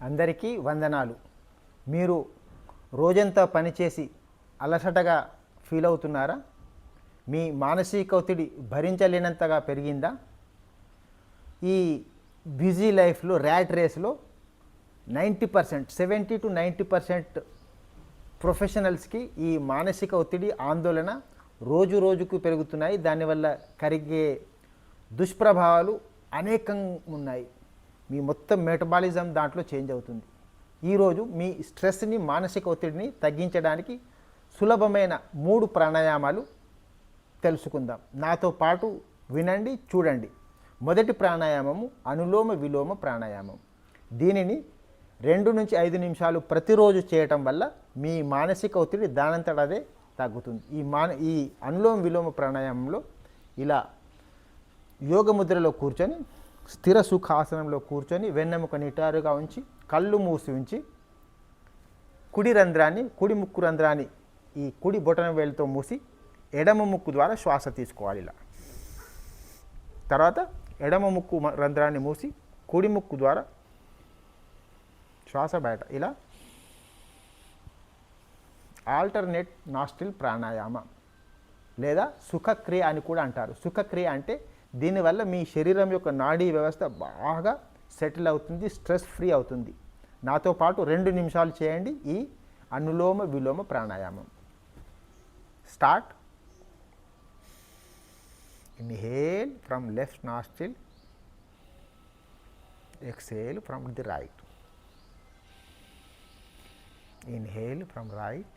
అందరికీ వందనాలు. మీరు రోజంతా పనిచేసి అలసటగా ఫీల్ అవుతున్నారా? మీ మానసిక ఒత్తిడి భరించలేనంతగా పెరిగిందా? ఈ బిజీ లైఫ్లో ర్యాట్ రేస్లో 90% 70 to 90% ప్రొఫెషనల్స్కి ఈ మానసిక ఒత్తిడి ఆందోళన రోజు రోజుకు పెరుగుతున్నాయి. దానివల్ల కలిగే దుష్ప్రభావాలు అనేకం ఉన్నాయి. మీ మొత్తం మెటబాలిజం దాంట్లో చేంజ్ అవుతుంది. ఈరోజు మీ స్ట్రెస్ని మానసిక ఒత్తిడిని తగ్గించడానికి సులభమైన 3 ప్రాణాయామాలు తెలుసుకుందాం. నాతో పాటు వినండి, చూడండి. మొదటి ప్రాణాయామము అనులోమ విలోమ ప్రాణాయామం. దీనిని 2 నుంచి 5 నిమిషాలు ప్రతిరోజు చేయటం వల్ల మీ మానసిక ఒత్తిడి దానంతట అదే తగ్గుతుంది. ఈ అనులోమ విలోమ ప్రాణాయామంలో ఇలా యోగ ముద్రలో కూర్చొని స్థిర సుఖాసనంలో కూర్చొని వెన్నెముక నిటారుగా ఉంచి కళ్ళు మూసి ఉంచి కుడి ముక్కు రంధ్రాన్ని ఈ కుడి బొటన వేలుతో మూసి ఎడమ ముక్కు ద్వారా శ్వాస తీసుకోవాలి. ఇలా తర్వాత ఎడమ ముక్కు రంధ్రాన్ని మూసి కుడి ముక్కు ద్వారా శ్వాస బయట. ఇలా ఆల్టర్నేట్ నాస్ట్రిల్ ప్రాణాయామ లేదా సుఖక్రియ అని కూడా అంటారు. సుఖక్రియ అంటే దీనివల్ల మీ శరీరం యొక్క నాడీ వ్యవస్థ బాగా సెటిల్ అవుతుంది, స్ట్రెస్ ఫ్రీ అవుతుంది. నాతో పాటు 2 నిమిషాలు చేయండి ఈ అనులోమ విలోమ ప్రాణాయామం. Start. Inhale from left nostril, exhale from the right. Inhale from right.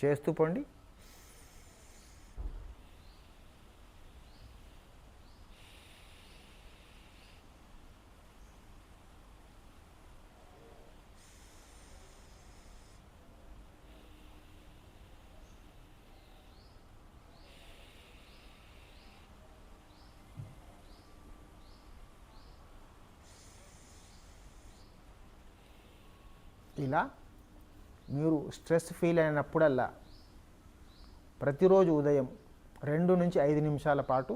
చేస్తూ పోండి. ఇలా మీరు స్ట్రెస్ ఫీల్ అయినప్పుడల్లా ప్రతిరోజు ఉదయం 2 నుంచి 5 నిమిషాల పాటు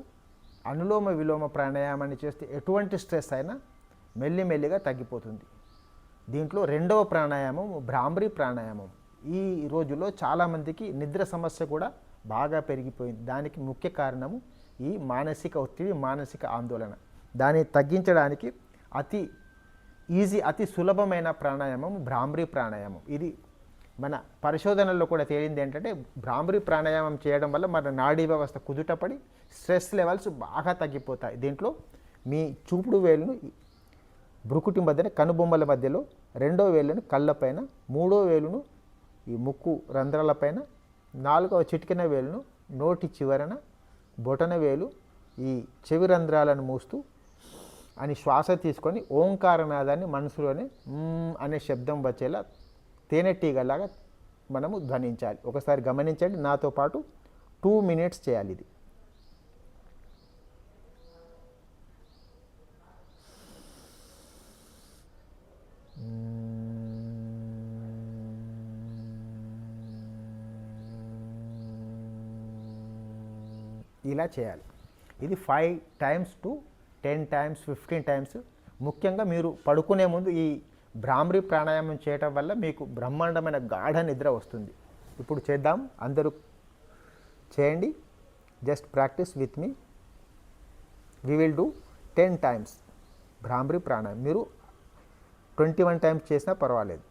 అనులోమ విలోమ ప్రాణాయామాన్ని చేస్తే ఎటువంటి స్ట్రెస్ అయినా మెల్లిమెల్లిగా తగ్గిపోతుంది. దీంట్లో 2వ ప్రాణాయామం భ్రామరి ప్రాణాయామం. ఈ రోజుల్లో చాలామందికి నిద్ర సమస్య కూడా బాగా పెరిగిపోయింది. దానికి ముఖ్య కారణము ఈ మానసిక ఒత్తిడి, మానసిక ఆందోళన. దాన్ని తగ్గించడానికి అతి సులభమైన ప్రాణాయామం భ్రామరి ప్రాణాయామం. ఇది మన పరిశోధనల్లో కూడా తేలింది ఏంటంటే భ్రామరి ప్రాణాయామం చేయడం వల్ల మన నాడీ వ్యవస్థ కుదుటపడి స్ట్రెస్ లెవెల్స్ బాగా తగ్గిపోతాయి. దీంట్లో మీ చూపుడు వేలును భ్రుకుటి మధ్యన కనుబొమ్మల మధ్యలో, 2వ వేలును కళ్ళపైన, 3వ వేలును ఈ ముక్కు రంధ్రాలపైన, 4వ చిటికెన వేలును నోటి చివరన, బొటన వేలు ఈ చెవి రంధ్రాలను మూస్తూ అని శ్వాస తీసుకొని ఓంకారనాదాన్ని మనసులోనే అనే శబ్దం వచ్చేలా తేనెటీగలాగా మనము ధ్వనించాలి. ఒకసారి గమనించండి, నాతో పాటు 2 minutes చేయాలి ఇది. ఇలా చేయాలి. ఇది 5 times to 10 times 15 times. ముఖ్యంగా మీరు పడుకునే ముందు ఈ భ్రామరి ప్రాణాయామం చేయటం వల్ల మీకు బ్రహ్మాండమైన గాఢ నిద్ర వస్తుంది. ఇప్పుడు చేద్దాం, అందరూ చేయండి. Just practice with me. We will do 10 times Bhramari ప్రాణాయామం. మీరు 21 times చేసినా పర్వాలేదు.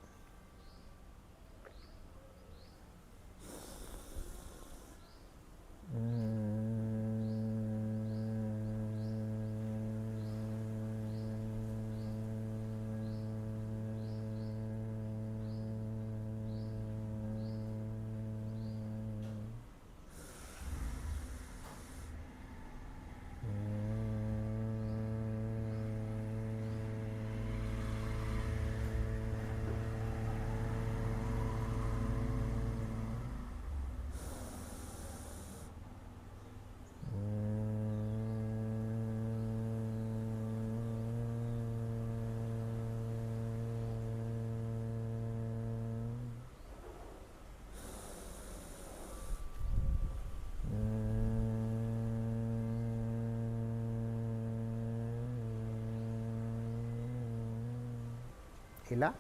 ఇలా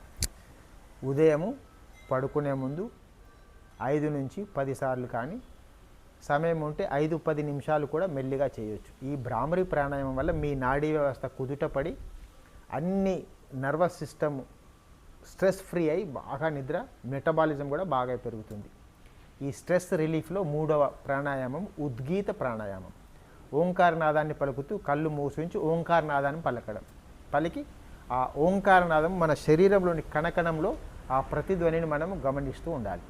ఉదయము పడుకునే ముందు 5 నుంచి 10 సార్లు కానీ సమయం ఉంటే 5-10 నిమిషాలు కూడా మెల్లిగా చేయొచ్చు. ఈ భ్రామరి ప్రాణాయామం వల్ల మీ నాడీ వ్యవస్థ కుదుటపడి అన్ని నర్వస్ సిస్టమ్ స్ట్రెస్ ఫ్రీ అయి బాగా నిద్ర, మెటబాలిజం కూడా బాగా పెరుగుతుంది. ఈ స్ట్రెస్ రిలీఫ్లో 3వ ప్రాణాయామం ఉద్గీత ప్రాణాయామం. ఓంకారనాదాన్ని పలుకుతూ కళ్ళు మూసించి ఓంకారనాదాన్ని పలికి ఆ ఓంకారనాదం మన శరీరంలోని కణకణంలో ఆ ప్రతిధ్వనిని మనము గమనిస్తూ ఉండాలి.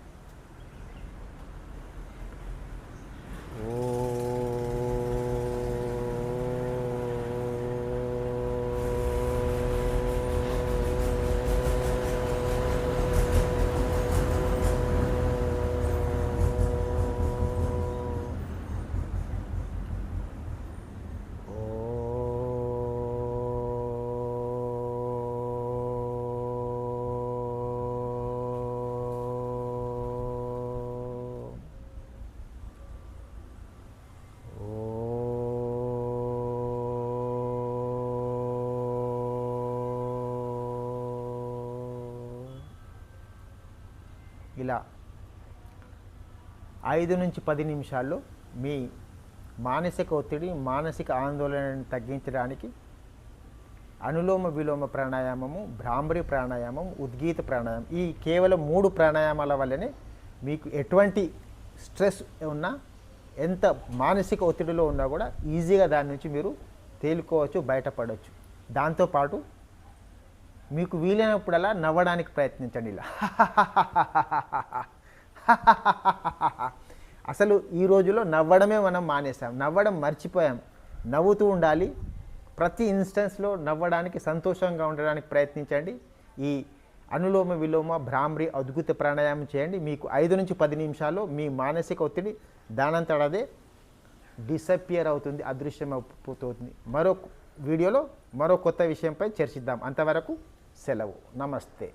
ఇలా 5 నుంచి 10 నిమిషాల్లో మీ మానసిక ఒత్తిడి, మానసిక ఆందోళనను తగ్గించడానికి అనులోమ విలోమ ప్రాణాయామము, భ్రామరి ప్రాణాయామం, ఉద్గీత ప్రాణాయామం, ఈ కేవలం 3 ప్రాణాయామాల వల్లనే మీకు ఎటువంటి స్ట్రెస్ ఉన్నా, ఎంత మానసిక ఒత్తిడిలో ఉన్నా కూడా ఈజీగా దాని నుంచి మీరు తేలుకోవచ్చు, బయటపడవచ్చు. దాంతోపాటు మీకు వీలైనప్పుడల్లా నవ్వడానికి ప్రయత్నించండి. ఇలా అసలు ఈ రోజులో నవ్వడమే మనం మానేసాం, నవ్వడం మర్చిపోయాం. నవ్వుతూ ఉండాలి. ప్రతి ఇన్స్టెన్స్లో నవ్వడానికి, సంతోషంగా ఉండడానికి ప్రయత్నించండి. ఈ అనులోమ విలోమ భ్రామరి అద్భుత ప్రాణాయామం చేయండి. మీకు 5 నుంచి 10 నిమిషాల్లో మీ మానసిక ఒత్తిడి దానంతటదే డిసపియర్ అవుతుంది, అదృశ్యం అయిపోతుంది. మరో వీడియోలో మరో కొత్త విషయంపై చర్చిద్దాం. అంతవరకు సెలవు. నమస్తే.